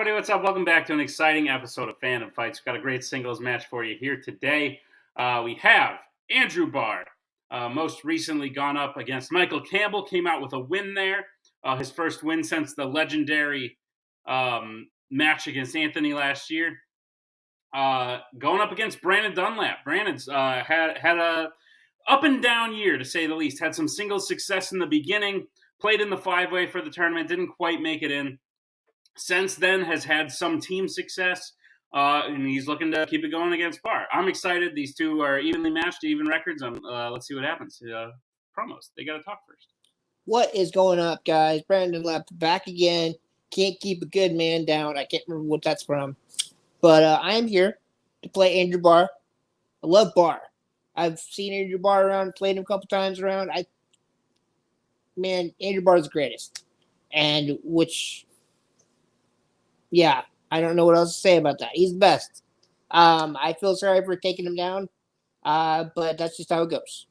everybody, what's up? Welcome back to an exciting episode of Fandom Fights. We've got a great singles match for you here today. We have Andrew Barr, most recently gone up against Michael Campbell, came out with a win there. His first win since the legendary match against Anthony last year. Going up against Brannon Dunlap. Brannon's had a up and down year, to say the least. Had some singles success in the beginning, played in the five-way for the tournament, didn't quite make it in. Since then, has had some team success, and he's looking to keep it going against Barr. I'm excited. These two are evenly matched, even records. Let's see what happens. Promos. They got to talk first. What is going up, guys? Brandon left back again. Can't keep a good man down. I can't remember what that's from. But I am here to play Andrew Barr. I love Barr. I've seen Andrew Barr around, played him a couple times around. Andrew Barr is the greatest. Yeah, I don't know what else to say about that. He's the best. I feel sorry for taking him down, but that's just how it goes.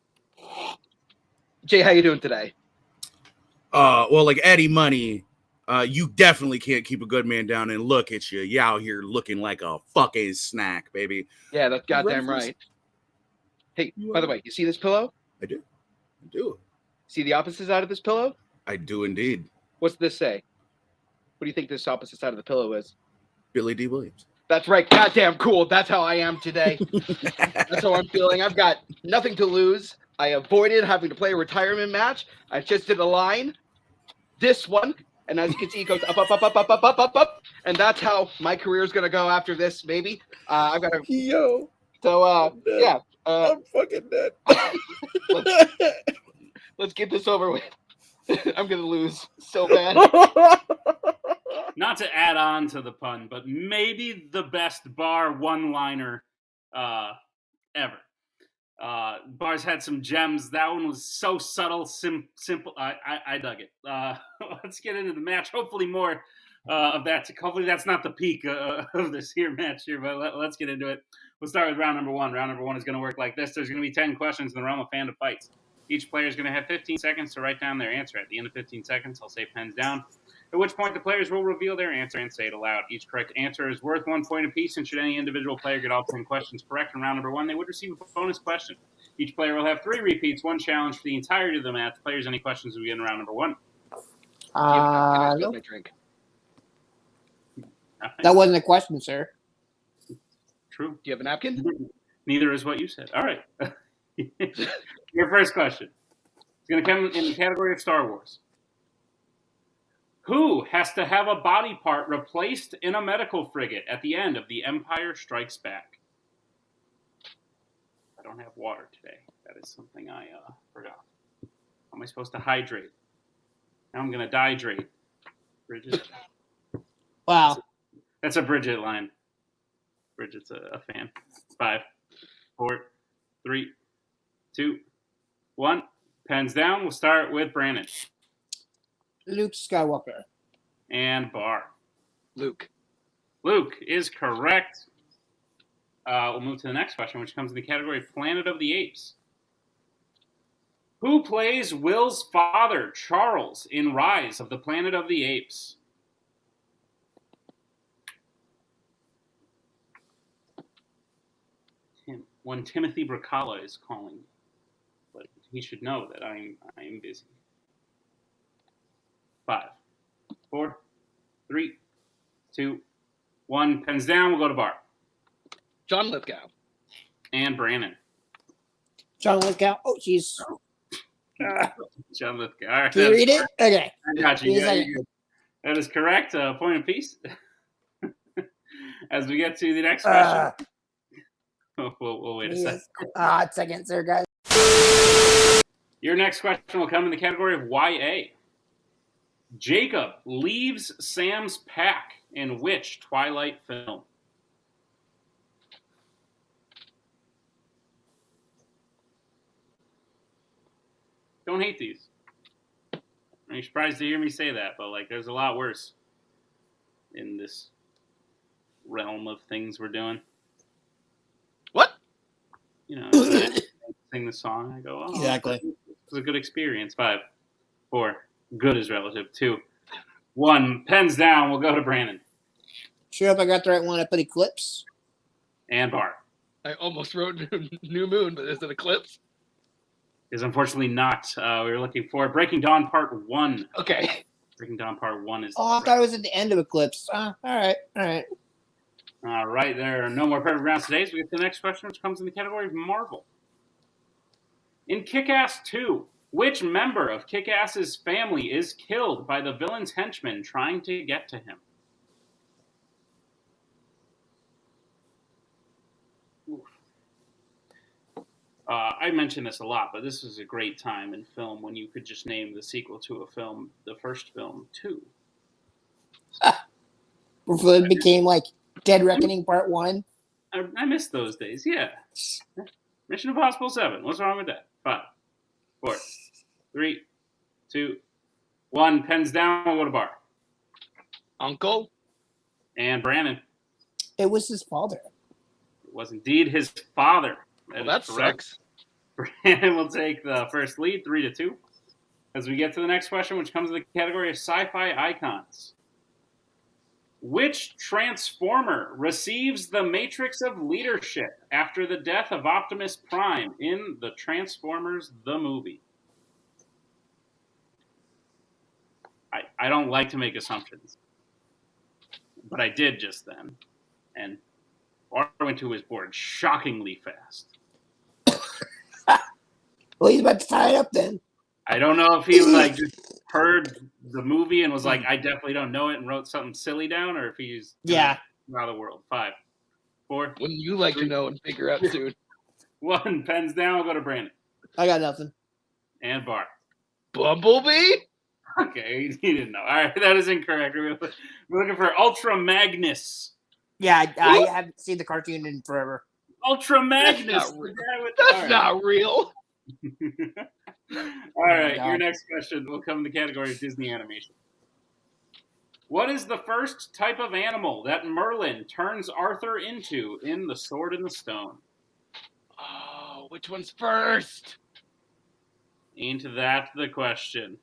Jay, how you doing today? Well, like Eddie Money, you definitely can't keep a good man down, and look at you. You out here looking like a fucking snack, baby. Yeah, that's goddamn right. Hey, by the way, you see this pillow? I do. See the opposite side of this pillow? I do indeed. What's this say? What do you think this opposite side of the pillow is? Billy D. Williams. That's right. Goddamn cool. That's how I am today. That's how I'm feeling. I've got nothing to lose. I avoided having to play a retirement match. I just did a line. This one. And as you can see, it goes up, up, up, up, up, up, up, up, up. And that's how my career is going to go after this, maybe. I've got to... Yo. So, yeah. I'm fucking dead. Let's get this over with. I'm going to lose so bad. Not to add on to the pun, but maybe the best Barr one-liner ever. Barr's had some gems. That one was so subtle, simple. I dug it. Let's get into the match. Hopefully more of that. Hopefully that's not the peak of this here match here, but let's get into it. We'll start with round number one. Round number one is going to work like this. There's going to be 10 questions in the realm of Fandom Fights. Each player is going to have 15 seconds to write down their answer. At the end of 15 seconds, I'll say pens down, at which point the players will reveal their answer and say it aloud. Each correct answer is worth 1 point apiece, and should any individual player get all 10 questions correct in round number one, they would receive a bonus question. Each player will have 3 repeats, 1 challenge for the entirety of the match. Players, any questions will be in round number one? No. My drink. That wasn't a question, sir. True. Do you have a napkin? Neither is what you said. All right. Your first question. It's going to come in the category of Star Wars. Who has to have a body part replaced in a medical frigate at the end of The Empire Strikes Back? I don't have water today. That is something I forgot. How am I supposed to hydrate? Now I'm going to dihydrate. Bridget. Wow. That's a Bridget line. Bridget's a fan. 5, 4, 3, 2, 1. Pens down. We'll start with Brannon. Luke Skywalker. And Barr. Luke is correct. We'll move to the next question, which comes in the category Planet of the Apes. Who plays Will's father, Charles, in Rise of the Planet of the Apes? When Timothy Brzakala is calling, but he should know that I am busy. 5, 4, 3, 2, 1. Pens down. We'll go to Barr. John Lithgow. And Brannon. John Lithgow. Oh, jeez. John Lithgow. All right. Can you read it? Okay. I got you. That is correct. Point apiece. As we get to the next question. We'll wait a second. Second, sir, guys. Your next question will come in the category of YA. Jacob leaves Sam's pack in which Twilight film? Don't hate these. You're surprised to hear me say that, but there's a lot worse in this realm of things we're doing. What? Sing the song. I go, exactly. It was a good experience. 5, 4. Good is relative. 2, 1. Pens down. We'll go to Brannon. Sure hope I got the right one. I put Eclipse. And Barr. I almost wrote New Moon, but is it Eclipse? Is unfortunately not. We were looking for Breaking Dawn Part 1. Okay. Breaking Dawn Part 1 is. Oh, I thought it was at the end of Eclipse. All right. All right, there are no more perfect rounds today, so we get to the next question, which comes in the category of Marvel. In Kick-Ass 2, which member of Kick-Ass's family is killed by the villain's henchmen trying to get to him? I mention this a lot, but this was a great time in film when you could just name the sequel to a film, the first film, 2. Before it became like Dead Reckoning Part 1. I miss those days, yeah. Mission Impossible 7. What's wrong with that? 5, 4, 3, 2, 1. Pens down. We'll go to Barr. Uncle? And Brannon. It was his father. It was indeed his father. That sucks. Brannon will take the first lead, 3-2. As we get to the next question, which comes in the category of sci-fi icons. Which Transformer receives the Matrix of Leadership after the death of Optimus Prime in the Transformers the movie? I don't like to make assumptions, but I did just then. And Barr went to his board shockingly fast. Well, he's about to tie it up then. I don't know if he just heard the movie and was like, I definitely don't know it, and wrote something silly down, or if he's out of the world. 5, 4. Wouldn't you like 3, to know and figure out soon? 1. Pens down. We'll go to Brandon. I got nothing. And Barr. Bumblebee? Okay, he didn't know. All right, that is incorrect. We're looking for Ultra Magnus. Yeah, I haven't seen the cartoon in forever. Ultra Magnus. That's not real. All right, your next question will come in the category of Disney animation. What is the first type of animal that Merlin turns Arthur into in The Sword and the Stone? Oh, which one's first? Ain't that the question?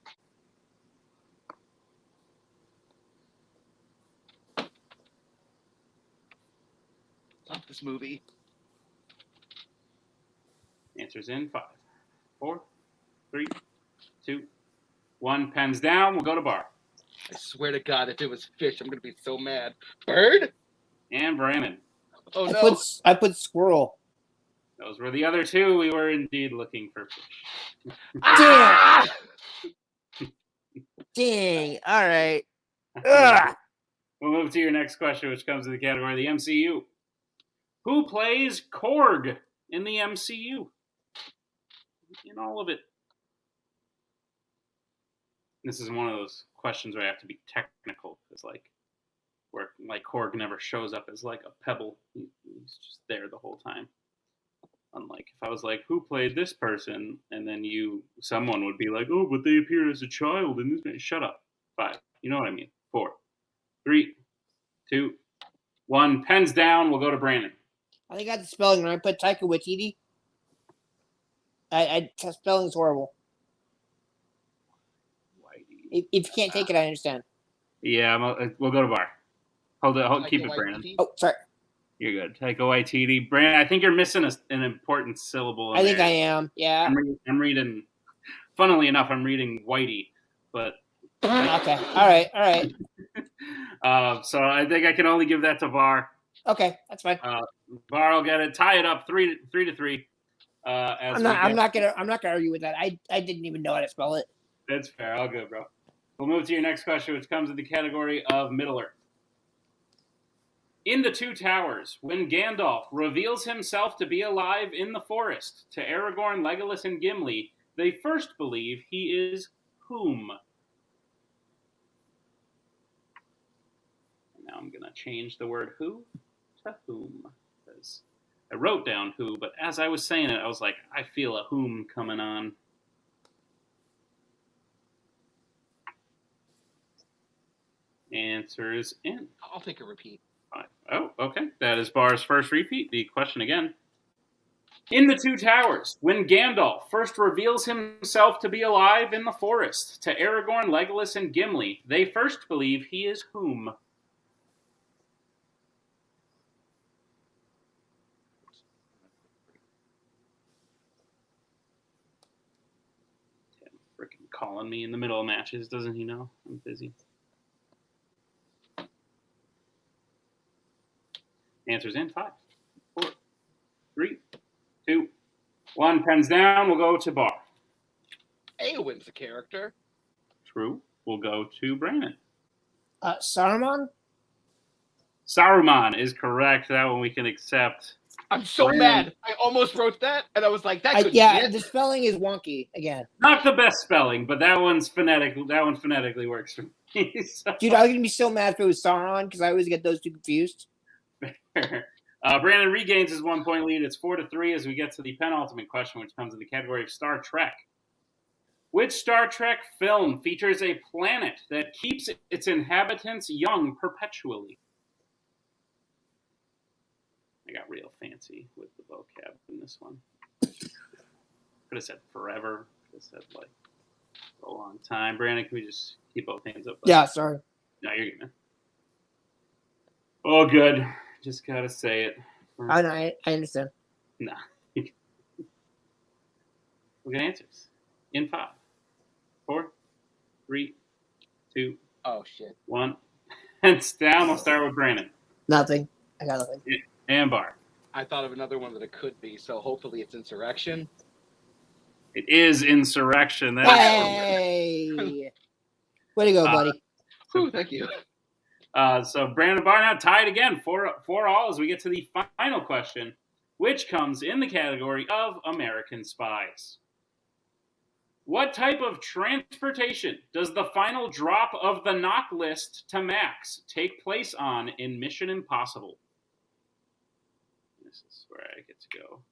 Love this movie. Answers in 5, 4, 3, 2, 1. Pens down. We'll go to Barr. I swear to God, if it was fish, I'm going to be so mad. Bird? And Brannon. Oh, no. I put squirrel. Those were the other two. We were indeed looking for fish. Damn! Dang. All right. We'll move to your next question, which comes in the category of the MCU. Who plays Korg in the MCU? In all of it. This is one of those questions where I have to be technical. It's where Korg never shows up as like a pebble. He's just there the whole time. Unlike if I was like, who played this person? And then someone would be like, oh, but they appeared as a child in this. Shut up. 5. You know what I mean. 4, 3, 2, 1. Pens down. We'll go to Brannon. I think I got the spelling right. I put Taika Waititi. Spelling's horrible. If you can't take it, I understand. Yeah, we'll go to Barr. Keep it, Brannon. Oh, sorry. You're good. Taika Waititi. Brannon, I think you're missing an important syllable. I think I am. Yeah. I'm reading. Funnily enough, I'm reading Whitey, but. Okay. All right. So I think I can only give that to Barr. Okay, that's fine. Barr will get it. Tie it up 3-3. I'm not gonna argue with that. I didn't even know how to spell it. That's fair. All good, bro. We'll move to your next question, which comes in the category of Middle Earth. In The Two Towers, when Gandalf reveals himself to be alive in the forest to Aragorn, Legolas, and Gimli, they first believe he is whom? Now I'm going to change the word who to whom. Because I wrote down who, but as I was saying it, I was like, I feel a whom coming on. Answers in. I'll take a repeat. 5. Oh, okay. That is Barr's first repeat. The question again. In The Two Towers, when Gandalf first reveals himself to be alive in the forest to Aragorn, Legolas, and Gimli, they first believe he is whom? calling me in the middle of matches. Doesn't he know I'm busy? Answers in 5, 4, 3, 2, 1. Pens down. We'll go to Barr. Eowyn's a character. True. We'll go to Brannon. Saruman? Saruman is correct. That one we can accept. I'm so Brannon. mad. I almost wrote that, and I was like, that could be Yeah, it. the spelling is wonky again. Not the best spelling, but that one's phonetic. That one phonetically works for me. So. Dude, I was gonna be so mad if it was Sauron because I always get those two confused. Brannon regains his 1-point lead. It's 4-3 as we get to the penultimate question, which comes in the category of Star Trek. Which Star Trek film features a planet that keeps its inhabitants young perpetually? I got real fancy with the vocab in this one. Could have said forever. Could have said like a long time. Brandon, can we just keep both hands up? Yeah, sorry. No, you're good, man. Oh, good. Just gotta say it. I know, I understand. Nah. Look at answers. In 5, 4, 3, 2, Oh, shit. 1. Hands down. We'll start with Brandon. Nothing. I got nothing. And Barr. I thought of another one that it could be, so hopefully it's Insurrection. It is Insurrection. That is Hey! Way to go, buddy. Whew, thank you. So Brandon and Barr now tied again, 4-4 as we get to the final question, which comes in the category of American Spies. What type of transportation does the final drop of the knock list to Max take place on in Mission Impossible? This is where I get to go.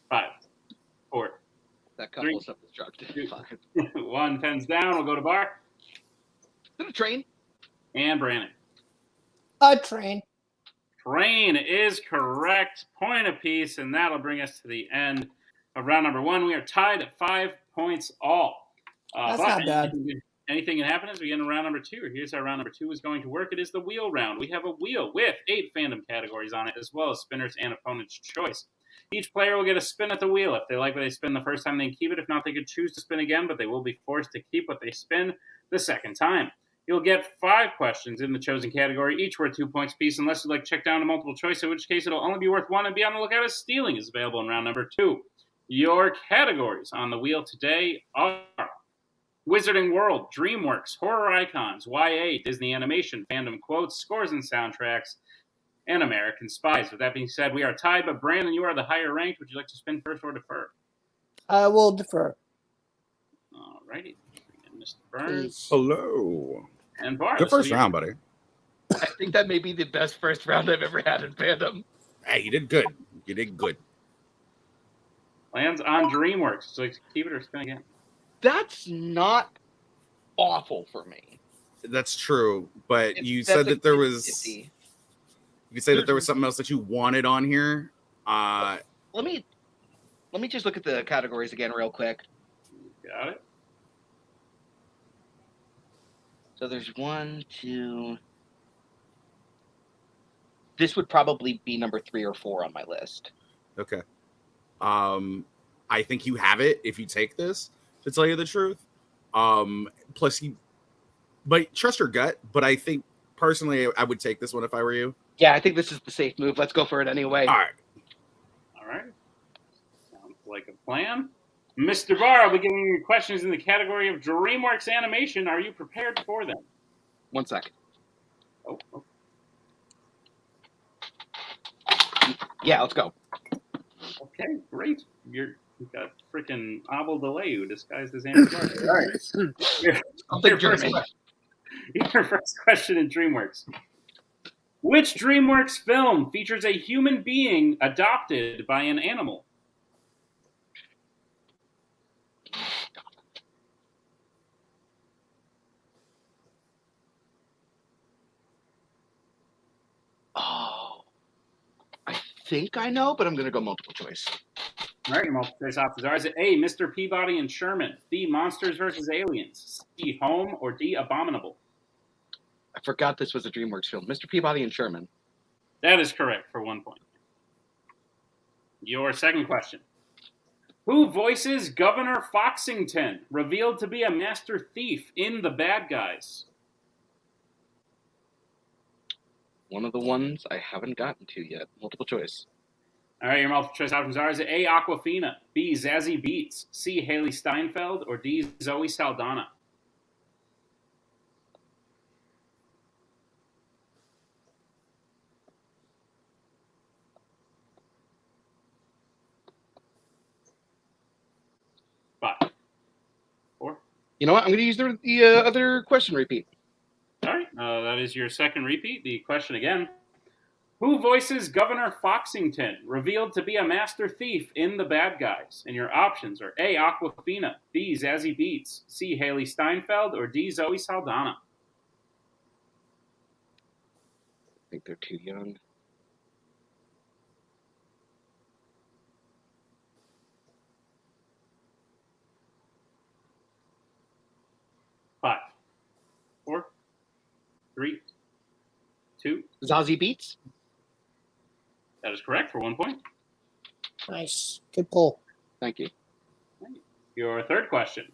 5, 4, That couple 3, of self-destructive. 2, 1. Pens down. We'll go to Barr. Is it a train? And Brannon. A train. Train is correct. Point apiece, and that'll bring us to the end of round number 1. We are tied at 5 points all. That's not bad. Anything can happen as we get into round number 2. Here's how round number 2 is going to work. It is the wheel round. We have a wheel with 8 fandom categories on it, as well as spinners and opponent's choice. Each player will get a spin at the wheel. If they like what they spin the first time, they can keep it. If not, they could choose to spin again, but they will be forced to keep what they spin the second time. You'll get 5 questions in the chosen category, each worth 2 points apiece, unless you'd like to check down to multiple choice, in which case it'll only be worth 1, and be on the lookout as stealing is available in round number 2. Your categories on the wheel today are Wizarding World, DreamWorks, Horror Icons, YA, Disney Animation, Fandom Quotes, Scores and Soundtracks, and American Spies. With that being said, we are tied, but Brandon, you are the higher ranked. Would you like to spin first or defer? I will defer. All righty. Mr. Burns. Hello. And Barr. Good first round, buddy. I think that may be the best first round I've ever had in Fandom. Hey, you did good. You did good. Lands on DreamWorks. So like, keep it or spin again. That's not awful for me. That's true, but you That's said that there was. 50. You said that there was something else that you wanted on here. Let me just look at the categories again real quick. Got it. So there's 1, 2. This would probably be number 3 or 4 on my list. Okay. I think you have it if you take this, to tell you the truth. Plus, but trust your gut. But I think personally, I would take this one if I were you. Yeah, I think this is the safe move. Let's go for it anyway. All right. All right. Sounds like a plan. Mr. Barr, I'll be giving you questions in the category of DreamWorks Animation. Are you prepared for them? 1 second. Oh. Yeah, let's go. Okay, great. You've got freaking Abel Deleu disguised as Andrew Barr. All right. I'll take Jeremy. Your first question in DreamWorks. Which DreamWorks film features a human being adopted by an animal? Oh, I think I know, but I'm going to go multiple choice. All right, your multiple choice options are: is it A, Mr. Peabody and Sherman, B, Monsters vs. Aliens, C, Home, or D, Abominable? I forgot this was a DreamWorks film. Mr. Peabody and Sherman. That is correct for 1 point. Your second question. Who voices Governor Foxington, revealed to be a master thief in The Bad Guys? One of the ones I haven't gotten to yet. Multiple choice. All right, your multiple choice options are: is it A, Awkwafina, B, Zazie Beetz, C, Haley Steinfeld, or D, Zoe Saldana? Five, four. You know what? I'm going to use the other question repeat. All right, that is your second repeat. The question again. Who voices Governor Foxington, revealed to be a master thief in The Bad Guys? And your options are A, Awkwafina, B, Zazie Beetz, C, Haley Steinfeld, or D, Zoe Saldana. I think they're too young. Five, four, three, two. Zazie Beetz? That is correct for 1 point. Nice. Good pull. Thank you. Your third question.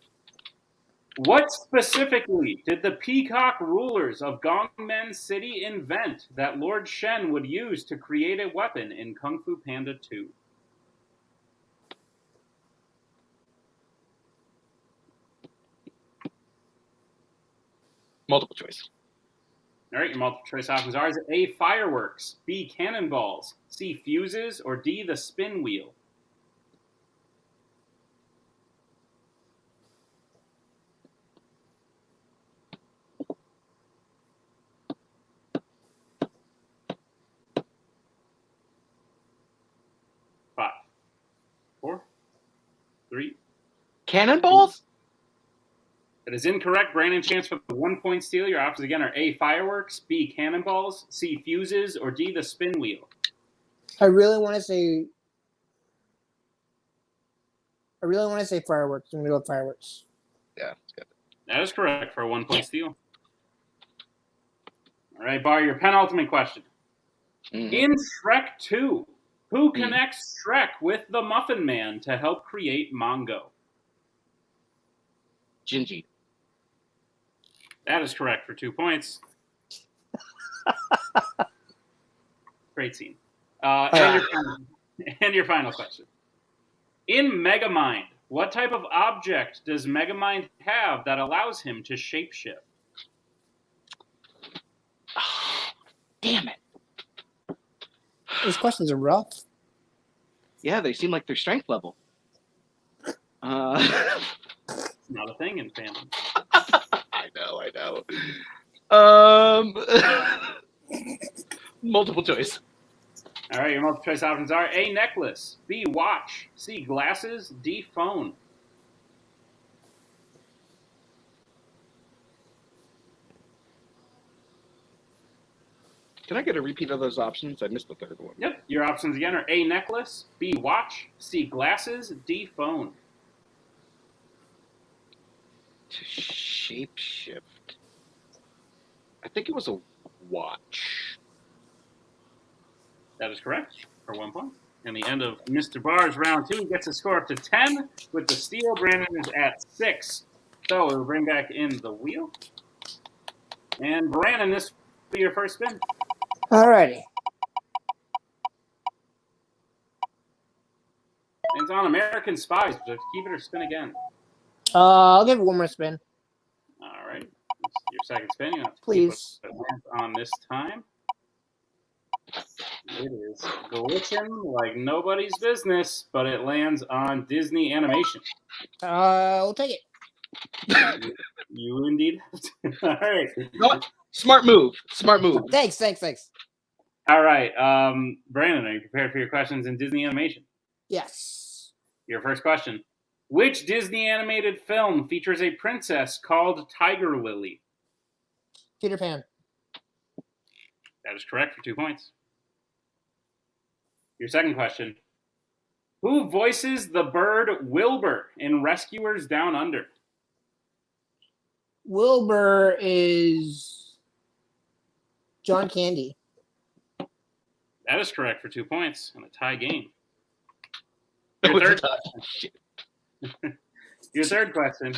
What specifically did the peacock rulers of Gongmen City invent that Lord Shen would use to create a weapon in Kung Fu Panda 2? Multiple choice. All right, your multiple choice options are: is it A, fireworks, B, cannonballs, C, fuses, or D, the spin wheel? Five, four, three. Cannonballs? That is incorrect. Brannon, chance for the 1 point steal. Your options again are A, fireworks, B, cannonballs, C, fuses, or D, the spin wheel. I really want to say fireworks. I'm going to go with fireworks. Yeah, it's good. That is correct for a 1 point steal. All right, Barr, your penultimate question. Mm-hmm. In Shrek 2, who connects Shrek with the Muffin Man to help create Mongo? Gingy. That is correct for 2 points. Great scene. And your final question. In Megamind, what type of object does Megamind have that allows him to shapeshift? Oh, damn it. These questions are rough. Yeah, they seem like they're strength level. It's not a thing in fandom. I know. Multiple choice. All right, your multiple choice options are A, necklace, B, watch, C, glasses, D, phone. Can I get a repeat of those options? I missed the third one. Yep, your options again are A, necklace, B, watch, C, glasses, D, phone. To shapeshift. I think it was a watch. That is correct for 1 point. And the end of Mr. Barr's round 2 gets a score up to 10 with the steal. Brannon is at 6. So we'll bring back in the wheel. And Brannon, this will be your first spin. Alrighty. It's on American Spies. So keep it or spin again. I'll give it one more spin. All right. Your second spin. You have to Please. keep it on this time. It is glitching like nobody's business, but it lands on Disney Animation. We'll take it. You indeed. All right. No, smart move. Thanks. All right. Brandon, are you prepared for your questions in Disney Animation? Yes. Your first question. Which Disney animated film features a princess called Tiger Lily? Peter Pan. That is correct for 2 points. Your second question. Who voices the bird Wilbur in Rescuers Down Under? Wilbur is John Candy. That is correct for 2 points and a tie game. Your third question.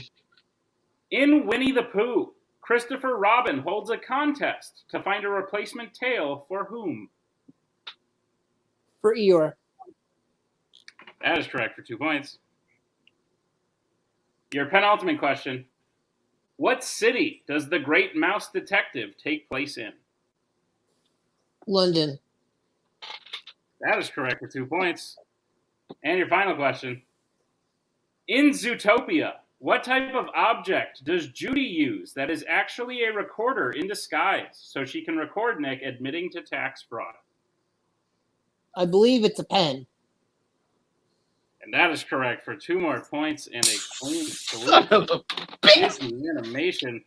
In Winnie the Pooh, Christopher Robin holds a contest to find a replacement tail for whom? For Eeyore. That is correct for 2 points. Your penultimate question. What city does the Great Mouse Detective take place in? London. That is correct for 2 points. And your final question. In Zootopia, what type of object does Judy use that is actually a recorder in disguise so she can record Nick admitting to tax fraud? I believe it's a pen. And that is correct for 2 more points and a clean Son of solution. a bitch. Disney Animation.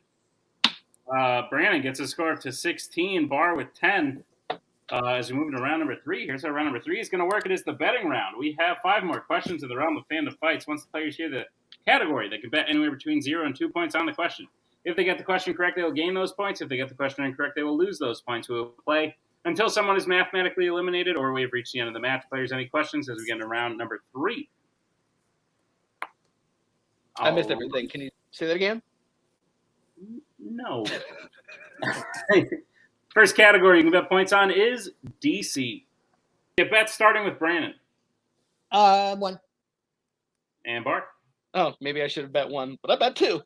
Brannon gets a score up to 16. Barr with 10. As we move into round number 3, here's how round number 3 is going to work. It is the betting round. We have 5 more questions in the realm of Fandom Fights. Once the players hear the category, they can bet anywhere between 0 and 2 points on the question. If they get the question correct, they will gain those points. If they get the question incorrect, they will lose those points. We will play until someone is mathematically eliminated or we have reached the end of the match. Players, any questions as we get into round number 3? I missed everything. Can you say that again? No. First category you can bet points on is DC. Get bets starting with Brannon. 1. And Bart. Oh, maybe I should have bet 1, but I bet 2.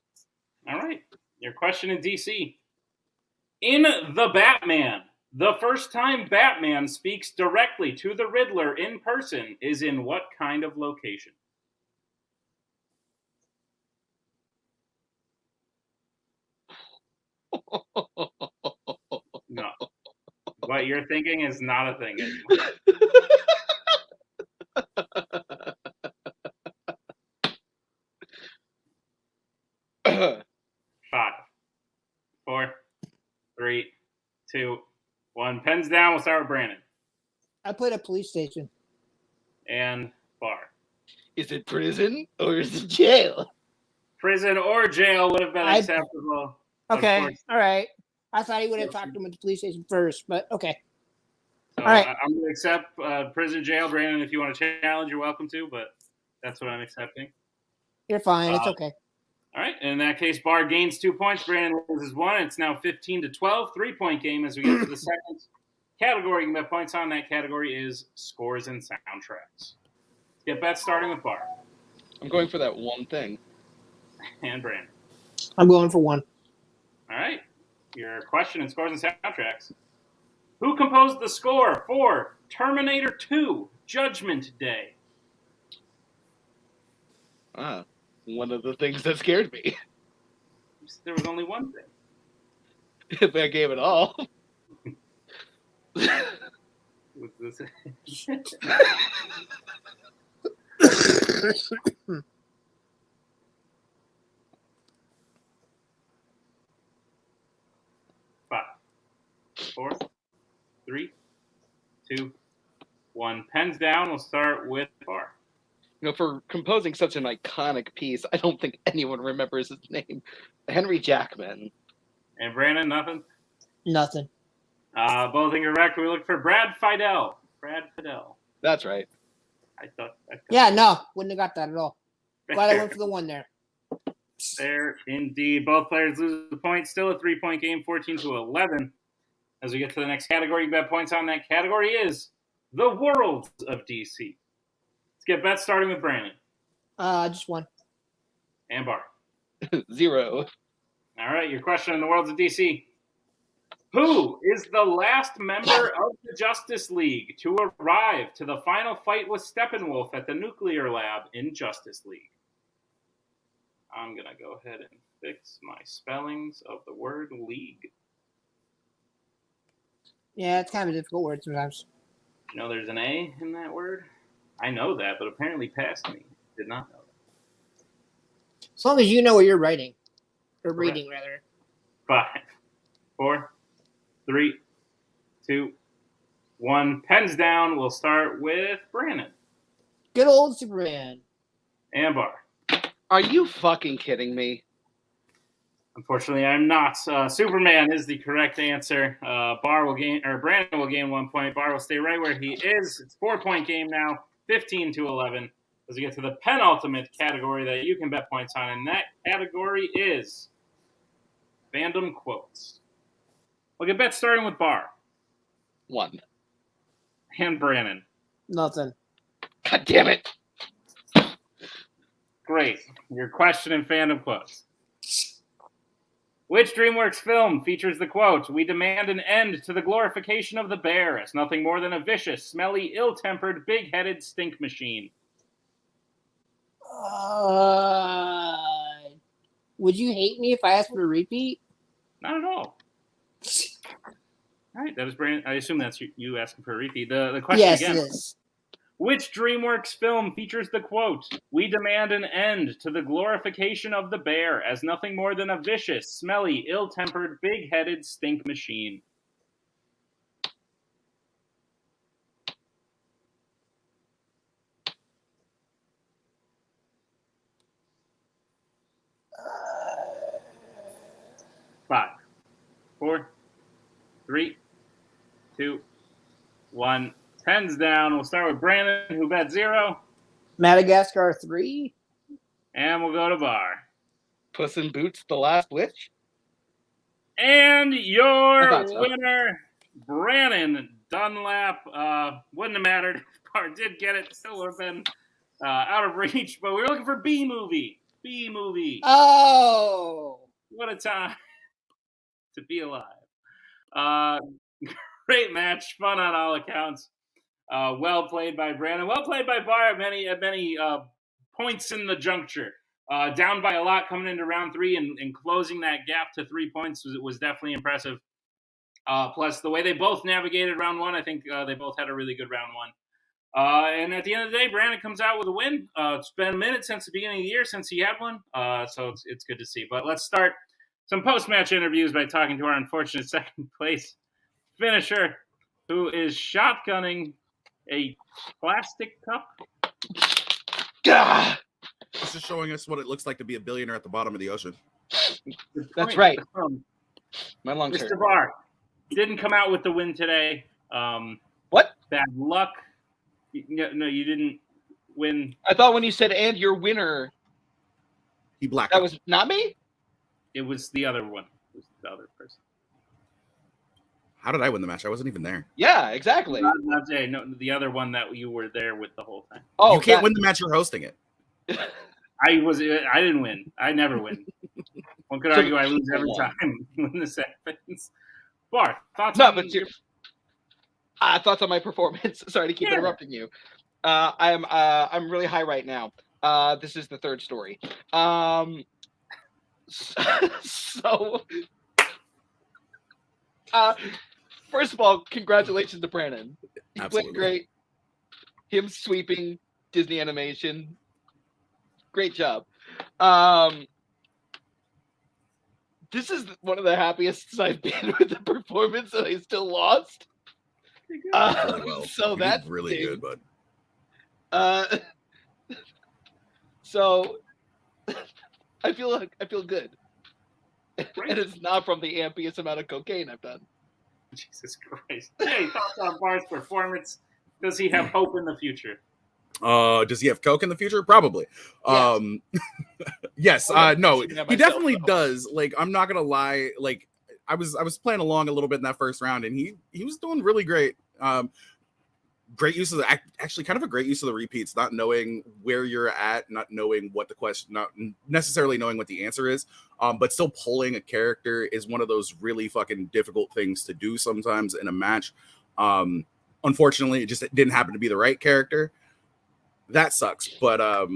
All right. Your question in DC. In The Batman, the first time Batman speaks directly to the Riddler in person is in what kind of location? No. What you're thinking is not a thing anymore. 5, 4, 3, 2, 1. Pens down. We'll start with Brannon. I played a police station. And Barr. Is it prison or is it jail? Prison or jail would have been acceptable. Okay, all right. I thought he would have talked to him at the police station first, but okay. So all right. I'm going to accept prison, jail. Brandon, if you want to challenge, you're welcome to, but that's what I'm accepting. You're fine. It's okay. All right. In that case, Barr gains 2 points. Brandon loses 1. It's now 15-12, 3-point game as we get to the second category. You can bet points on. That category is scores and soundtracks. Get bets starting with Barr. I'm going for that one thing. And Brandon. I'm going for 1. All right. Your question in scores and soundtracks. Who composed the score for Terminator 2 Judgment Day? One of the things that scared me. There was only one thing. If I gave it all. Was this 5, 4, 3, 2, 1. Pens down. We'll start with Barr. You know, for composing such an iconic piece, I don't think anyone remembers his name. Henry Jackman. And Brandon, nothing? Nothing. Both incorrect. We look for Brad Fidel. Brad Fidel. That's right. I thought. Yeah, no. Wouldn't have got that at all. Glad I went for the 1 there. There, indeed. Both players lose the point. Still a 3-point game, 14-11. As we get to the next category, you bet points on. That category is the world of DC. Let's get bets starting with Brandon. Just 1. And Barr. 0. All right, your question in the worlds of DC. Who is the last member of the Justice League to arrive to the final fight with Steppenwolf at the nuclear lab in Justice League? I'm going to go ahead and fix my spellings of the word league. Yeah, it's kind of a difficult word sometimes. You know there's an A in that word? I know that, but apparently past me did not know that. As long as you know what you're writing. Or reading, rather. 5, 4, 3, 2, 1. Pens down. We'll start with Brannon. Good old Superman. And Barr. Are you fucking kidding me? Unfortunately, I'm not. Superman is the correct answer. Brandon will gain 1 point. Barr will stay right where he is. It's 4-point game now, 15-11. As we get to the penultimate category that you can bet points on, and that category is fandom quotes. We'll get bets starting with Barr. 1. And Brannon. Nothing. God damn it. Great. Your question in fandom quotes. Which DreamWorks film features the quote, "We demand an end to the glorification of the bear as nothing more than a vicious, smelly, ill-tempered, big-headed stink machine"? Would you hate me if I asked for a repeat? Not at all. All right, that is Brandon. I assume that's you asking for a repeat. The question again. Yes, it is. Which DreamWorks film features the quote, "We demand an end to the glorification of the bear as nothing more than a vicious, smelly, ill-tempered, big-headed stink machine"? Five, 4, 3, 2, 1. 10's down. We'll start with Brandon, who bet 0. Madagascar 3. And we'll go to Barr. Puss in Boots, The Last Witch. And your so. winner, Brannon Dunlap. Wouldn't have mattered. Barr did get it. Still would have been out of reach. But we were looking for B movie. B movie. Oh. What a time to be alive. Great match. Fun on all accounts. Well played by Brannon. Well played by Barr at many points in the juncture. Down by a lot coming into round 3 and closing that gap to 3 points was definitely impressive. Plus, the way they both navigated round 1, I think they both had a really good round 1. And at the end of the day, Brannon comes out with a win. It's been a minute since the beginning of the year since he had one, so it's good to see. But let's start some post-match interviews by talking to our unfortunate second place finisher, who is shotgunning a plastic cup. Gah! This is showing us what it looks like to be a billionaire at the bottom of the ocean. That's right. My lungs Mr. hurt. Barr didn't come out with the win today. What? Bad luck. No, you didn't win. I thought when you said "and your winner," He blacked that out. was not me. It was the other one. It was the other person. How did I win the match? I wasn't even there. Yeah, exactly. Not Jay. No, the other one that you were there with the whole time. Oh, You can't win the match. You're hosting it. I didn't win. I never win. One could argue I lose every time when this happens. Barr, thoughts on... but thoughts on my performance. Sorry to keep interrupting you. I'm really high right now. This is the third story. First of all, congratulations to Brannon. He Absolutely. played great. Him sweeping Disney animation. Great job. This is one of the happiest I've been with the performance, and I still lost. So You that's did really good, bud. So I feel good, and it's not from the ampiest amount of cocaine I've done. Jesus Christ! Hey, thoughts on Barr's performance? Does he have hope in the future? Does he have coke in the future? Probably. Yes. Yes. No, he definitely does. Like, I'm not gonna lie. Like, I was playing along a little bit in that first round, and he was doing really great. Great use of actually kind of a great use of the repeats, not knowing where you're at, not knowing what the question, not necessarily knowing what the answer is, but still pulling a character is one of those really fucking difficult things to do sometimes in a match. Unfortunately, it didn't happen to be the right character. That sucks. But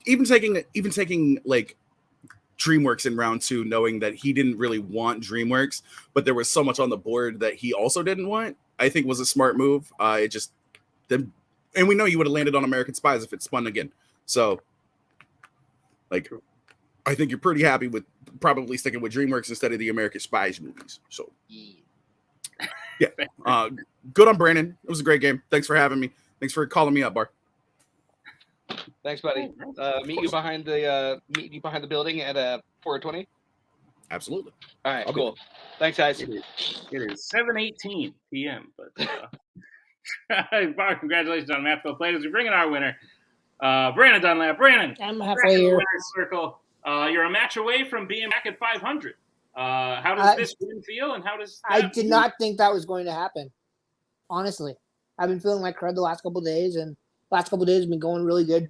even taking like DreamWorks in round 2, knowing that he didn't really want DreamWorks, but there was so much on the board that he also didn't want, I think was a smart move. And we know you would have landed on American Spies if it spun again. So, like, I think you're pretty happy with probably sticking with DreamWorks instead of the American Spies movies. So, yeah, good on Brannon. It was a great game. Thanks for having me. Thanks for calling me up, Barr. Thanks, buddy. Meet you behind the building at 4:20. Absolutely. All right, I'll be cool. Thanks, guys. It is 7:18 p.m. But Barr, congratulations on a match well played as we bring in our winner, Brannon Dunlap. Brannon, I'm halfway here. Winner's circle. You're a match away from being back at 500. How does this win feel, and how does I did not think that was going to happen. Honestly, I've been feeling like crud the last couple of days, and last couple of days have been going really good.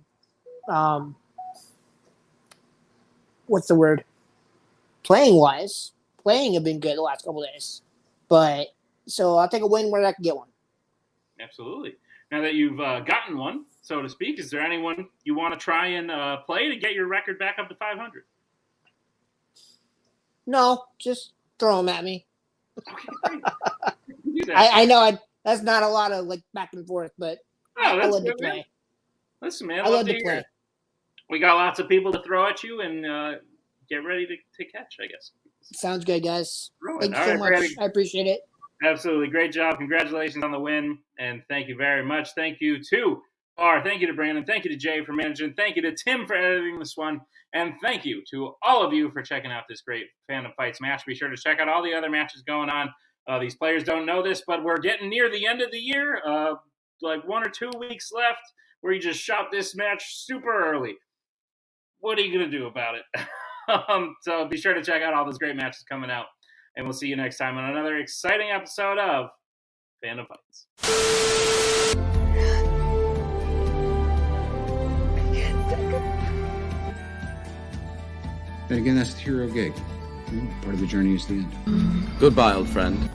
What's the word? Playing have been good the last couple of days. But so I'll take a win where I can get one. Absolutely. Now that you've gotten one, so to speak, is there anyone you want to try and play to get your record back up to 500? No, just throw them at me. Okay, I know that's not a lot of like back and forth, but I love to play. Man. Listen, man, I love to play. We got lots of people to throw at you, and get ready to catch, I guess. Sounds good, guys. Thank you All so right, much. Brady. I appreciate it. Absolutely. Great job. Congratulations on the win, and thank you very much. Thank you to Barr. Thank you to Brandon. Thank you to Jay for managing. Thank you to Tim for editing this one. And thank you to all of you for checking out this great Fandom Fights match. Be sure to check out all the other matches going on. These players don't know this, but we're getting near the end of the year. Like 1 or 2 weeks left where you just shot this match super early. What are you going to do about it? So be sure to check out all those great matches coming out. And we'll see you next time on another exciting episode of Fandom Fights. Then again, that's the hero gig. Part of the journey is the end. Goodbye, old friend.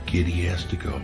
Kitty has to go.